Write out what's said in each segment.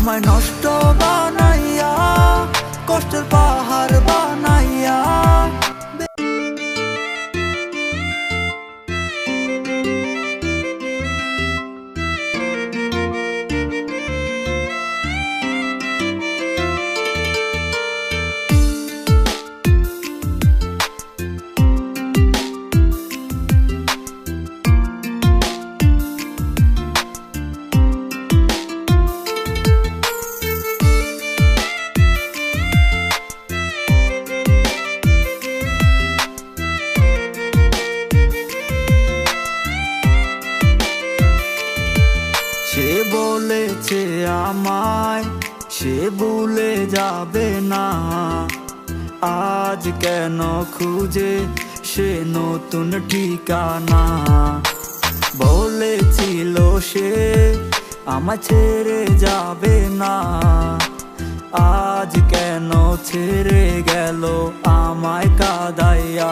আমায় নষ্ট বানাইয়া, কষ্টের পাহাড় বানাইয়া। সে বলেছে আমায় সে ভুলে যাবে না, আজ কেন খুঁজে সে নতুন ঠিকানা। বলেছিল সে আমায় ছেড়ে যাবে না, আজ কেন ছেড়ে গেল আমায় কাঁদাইয়া।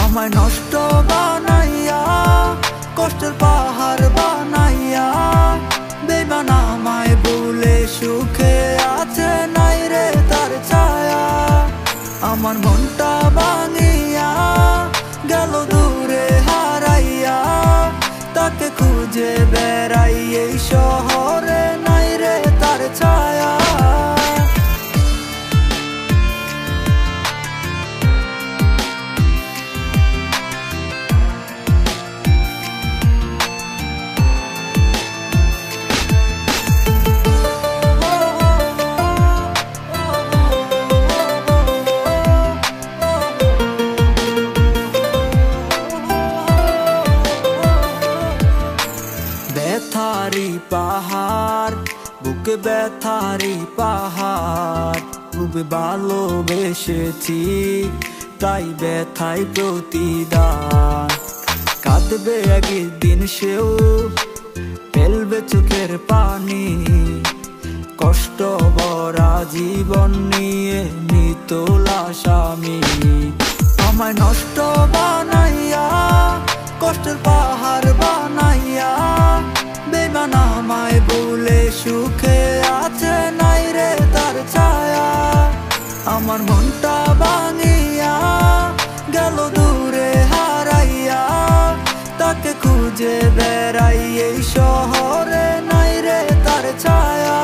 আমায় নষ্ট বানাইয়া, কষ্টের পাহাড় বানাইয়া। বেঈমান আমায় ভুলে সুখে আছে নাই রে তার ছায়া। আমার মনটা ভাঙিয়া গেল দূরে হারাইয়া, তাকে খুঁজে বেড়াই এই শহরে নাই রে তার ছায়া। ব্যথারি পাহাড় বুকে, ব্যথারি পাহাড়। খুব ভালোবেসেছি তাই ব্যথায় প্রতিদান। কাঁদবে একদিন সেও, ফেলবে চোখের পানি। কষ্ট ভরা জীবন নিয়ে মৃত লাশ আমি। আমায় নষ্ট বানাইয়া, কষ্টের পাহাড় বানাইয়া। বেঈমান আমায় ভুলে সুখে আছে নাই রে তার ছায়া। আমার মনটা ভাঙিয়া গেল দূরে হারাইয়া, তাকে খুঁজে বেড়াই এই শহরে নাই রে তার ছায়া।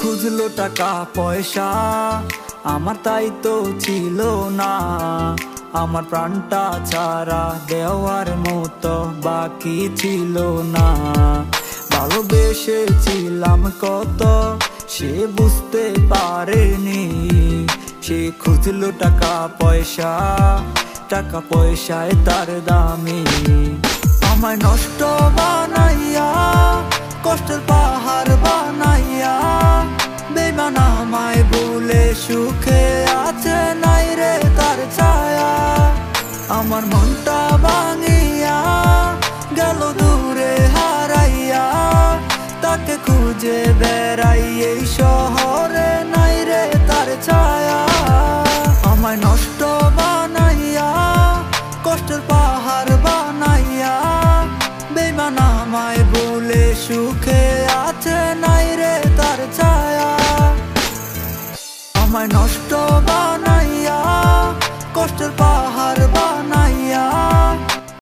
খুঁজলো টাকা পয়সা, আমার তাই তো ছিল না। আমার প্রাণটা ছাড়া দেওয়ার মতো বাকি ছিল না। ভালোবেসেছিলাম কত সে বুঝতে পারেনি। সে খুঁজলো টাকা পয়সা, টাকা পয়সায় তার দামি। আমায় নষ্ট বানাইয়া, কষ্টের পাহাড় বানাইয়া। বেঈমান আমায় ভুলে সুখে আছে নাই রে তার ছায়া। আমার মনটা ভাঙিয়া গেল দূরে হারাইয়া, তাকে খুঁজে বেড়াই এই শহরে নাই রে তার ছায়া। আমায় নষ্ট বানাইয়া, কষ্টের পাহাড় বানাইয়া। বেঈমান আমায় ভুলে সুখে আছে নাই রে তার ছায়া। আমায় নষ্ট বানাইয়া।